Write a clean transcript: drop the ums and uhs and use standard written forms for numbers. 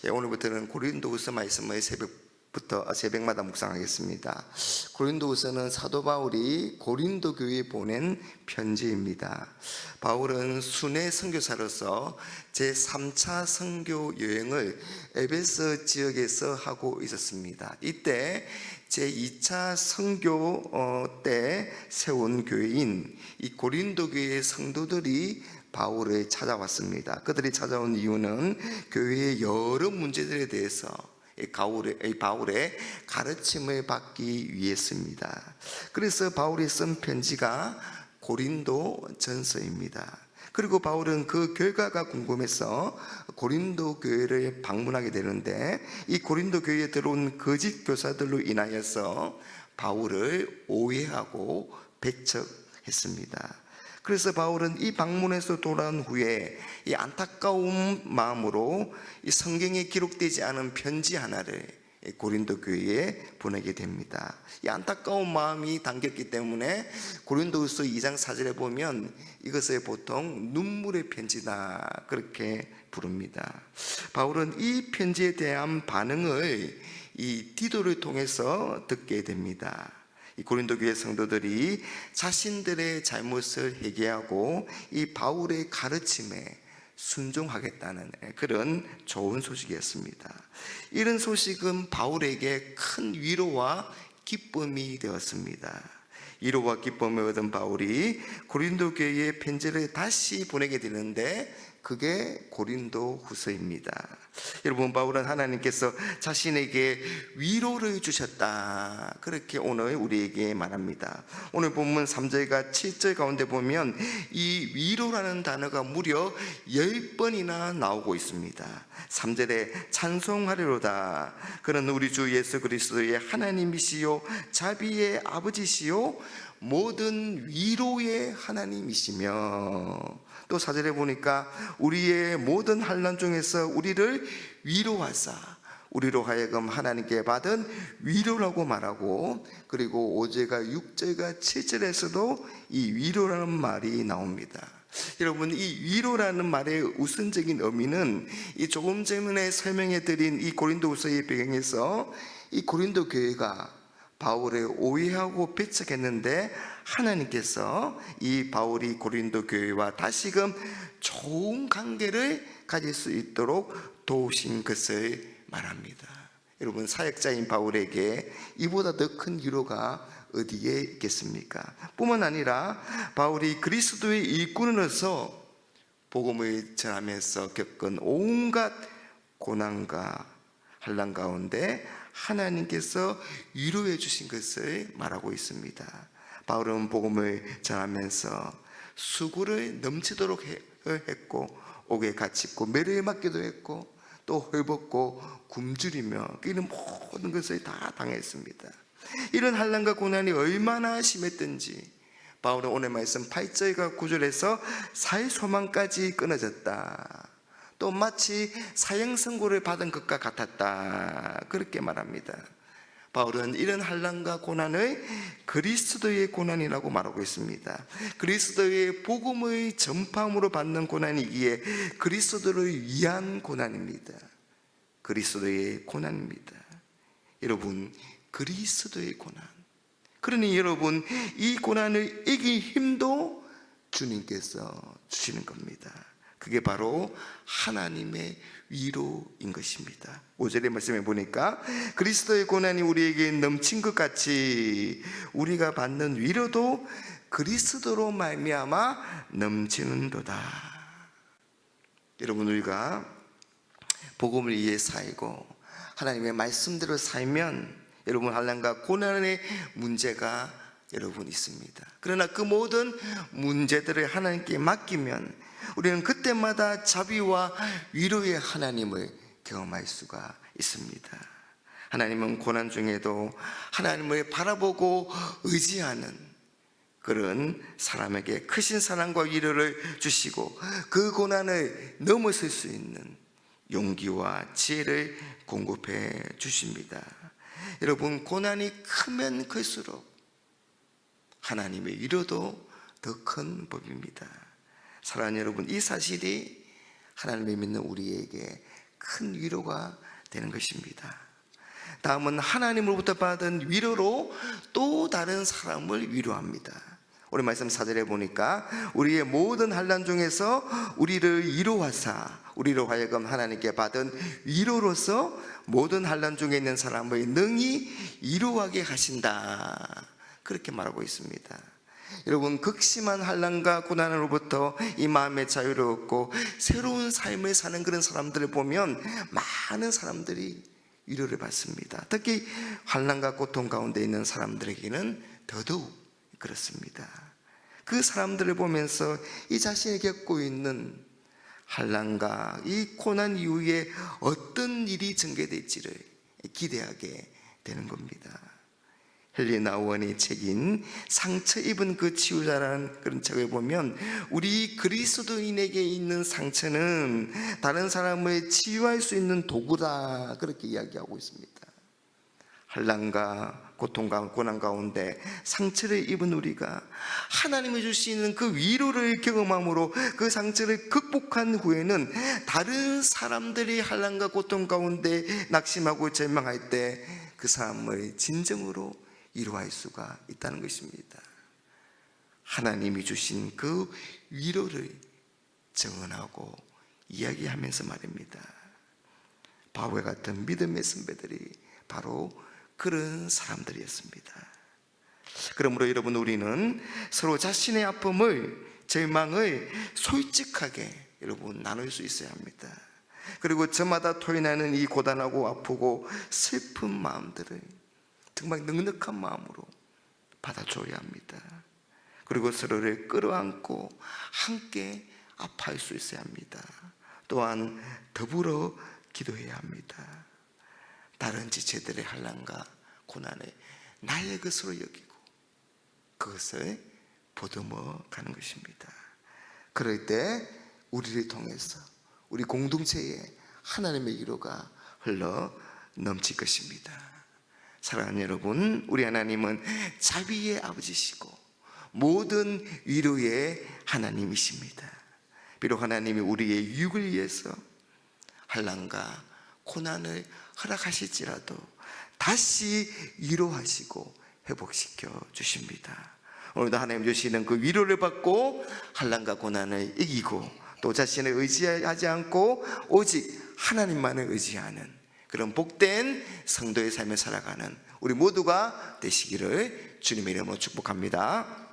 오늘부터는 고린도후서 말씀을 새벽마다 묵상하겠습니다. 고린도후서는 사도 바울이 고린도 교회에 보낸 편지입니다. 바울은 순회 선교사로서 제3차 선교 여행을 에베소 지역에서 하고 있었습니다. 이때 제2차 선교 때 세운 교회인 이 고린도 교회의 성도들이 바울을 찾아왔습니다. 그들이 찾아온 이유는 교회의 여러 문제들에 대해서 바울의 가르침을 받기 위해서입니다. 그래서 바울이 쓴 편지가 고린도 전서입니다. 그리고 바울은 그 결과가 궁금해서 고린도 교회를 방문하게 되는데, 이 고린도 교회에 들어온 거짓 교사들로 인하여서 바울을 오해하고 배척했습니다. 그래서 바울은 이 방문에서 돌아온 후에 이 안타까운 마음으로 이 성경에 기록되지 않은 편지 하나를 고린도 교회에 보내게 됩니다. 이 안타까운 마음이 담겼기 때문에 고린도후서 2장 4절에 보면 이것을 보통 눈물의 편지다 그렇게 부릅니다. 바울은 이 편지에 대한 반응을 이 디도를 통해서 듣게 됩니다. 이 고린도 교회 성도들이 자신들의 잘못을 회개하고 이 바울의 가르침에 순종하겠다는 그런 좋은 소식이었습니다. 이런 소식은 바울에게 큰 위로와 기쁨이 되었습니다. 위로와 기쁨을 얻은 바울이 고린도 교회에 편지를 다시 보내게 되는데, 그게 고린도 후서입니다. 여러분, 바울은 하나님께서 자신에게 위로를 주셨다 그렇게 오늘 우리에게 말합니다. 오늘 본문 3절과 7절 가운데 보면 이 위로라는 단어가 무려 10번이나 나오고 있습니다. 3절에 찬송하리로다, 그는 우리 주 예수 그리스도의 하나님이시요 자비의 아버지시요 모든 위로의 하나님이시며, 또 4절에 보니까 우리의 모든 환난 중에서 우리를 위로하사 우리로 하여금 하나님께 받은 위로라고 말하고, 그리고 5절과 6절과 7절에서도 이 위로라는 말이 나옵니다. 여러분, 이 위로라는 말의 우선적인 의미는 이 조금 전에 설명해 드린 이 고린도후서의 배경에서 이 고린도 교회가 바울을 오해하고 배척했는데, 하나님께서 이 바울이 고린도 교회와 다시금 좋은 관계를 가질 수 있도록 도우신 것을 말합니다. 여러분, 사역자인 바울에게 이보다 더 큰 위로가 어디에 있겠습니까? 뿐만 아니라 바울이 그리스도의 일꾼으로서 복음을 전하면서 겪은 온갖 고난과 환난 가운데 하나님께서 위로해 주신 것을 말하고 있습니다. 바울은 복음을 전하면서 수고를 넘치도록 했고, 옥에 갇히고 매를 맞기도 했고, 또 헐벗고 굶주리며 이런 모든 것을 다 당했습니다. 이런 환난과 고난이 얼마나 심했던지 바울은 오늘 말씀 8절과 9절에서 살 소망까지 끊어졌다, 또 마치 사형 선고를 받은 것과 같았다 그렇게 말합니다. 바울은 이런 환난과 고난을 그리스도의 고난이라고 말하고 있습니다. 그리스도의 복음의 전파함으로 받는 고난이기에 그리스도를 위한 고난입니다. 그리스도의 고난입니다. 여러분, 그리스도의 고난, 그러니 여러분, 이 고난을 이길 힘도 주님께서 주시는 겁니다. 그게 바로 하나님의 위로인 것입니다. 5절의 말씀에 보니까 그리스도의 고난이 우리에게 넘친 것 같이 우리가 받는 위로도 그리스도로 말미암아 넘치는도다. 여러분, 우리가 복음을 위해 살고 하나님의 말씀대로 살면 여러분, 환난과 고난의 문제가 여러분 있습니다. 그러나 그 모든 문제들을 하나님께 맡기면 우리는 그때마다 자비와 위로의 하나님을 경험할 수가 있습니다. 하나님은 고난 중에도 하나님을 바라보고 의지하는 그런 사람에게 크신 사랑과 위로를 주시고, 그 고난을 넘어설 수 있는 용기와 지혜를 공급해 주십니다. 여러분, 고난이 크면 클수록 하나님의 위로도 더 큰 법입니다. 사랑하는 여러분, 이 사실이 하나님을 믿는 우리에게 큰 위로가 되는 것입니다. 다음은 하나님으로부터 받은 위로로 또 다른 사람을 위로합니다. 우리 말씀 4절에 보니까 우리의 모든 환난 중에서 우리를 위로하사 우리로 하여금 하나님께 받은 위로로서 모든 환난 중에 있는 사람을 능히 위로하게 하신다, 그렇게 말하고 있습니다. 여러분, 극심한 환난과 고난으로부터 이 마음의 자유를 얻고 새로운 삶을 사는 그런 사람들을 보면 많은 사람들이 위로를 받습니다. 특히 환난과 고통 가운데 있는 사람들에게는 더더욱 그렇습니다. 그 사람들을 보면서 이 자신이 겪고 있는 환난과 이 고난 이후에 어떤 일이 전개될지를 기대하게 되는 겁니다. 헨리 나우원의 책인 상처 입은 그 치유자라는 그런 책을 보면 우리 그리스도인에게 있는 상처는 다른 사람을 치유할 수 있는 도구다, 그렇게 이야기하고 있습니다. 환난과 고통과 고난 가운데 상처를 입은 우리가 하나님이 주시는 그 위로를 경험함으로 그 상처를 극복한 후에는 다른 사람들이 환난과 고통 가운데 낙심하고 절망할 때 그 사람을 진정으로 위로할 수가 있다는 것입니다. 하나님이 주신 그 위로를 증언하고 이야기하면서 말입니다. 바울 같은 믿음의 선배들이 바로 그런 사람들이었습니다. 그러므로 여러분, 우리는 서로 자신의 아픔을, 절망을 솔직하게 여러분 나눌 수 있어야 합니다. 그리고 저마다 토해나는 이 고단하고 아프고 슬픈 마음들을 정말 넉넉한 마음으로 받아줘야 합니다. 그리고 서로를 끌어안고 함께 아파할 수 있어야 합니다. 또한 더불어 기도해야 합니다. 다른 지체들의 환난과 고난을 나의 것으로 여기고 그것을 보듬어 가는 것입니다. 그럴 때 우리를 통해서 우리 공동체에 하나님의 위로가 흘러 넘칠 것입니다. 사랑하는 여러분, 우리 하나님은 자비의 아버지시고 모든 위로의 하나님이십니다. 비록 하나님이 우리의 유익을 위해서 환난과 고난을 허락하실지라도 다시 위로하시고 회복시켜 주십니다. 오늘도 하나님 주시는 그 위로를 받고 환난과 고난을 이기고 또 자신을 의지하지 않고 오직 하나님만을 의지하는 그런 복된 성도의 삶을 살아가는 우리 모두가 되시기를 주님의 이름으로 축복합니다.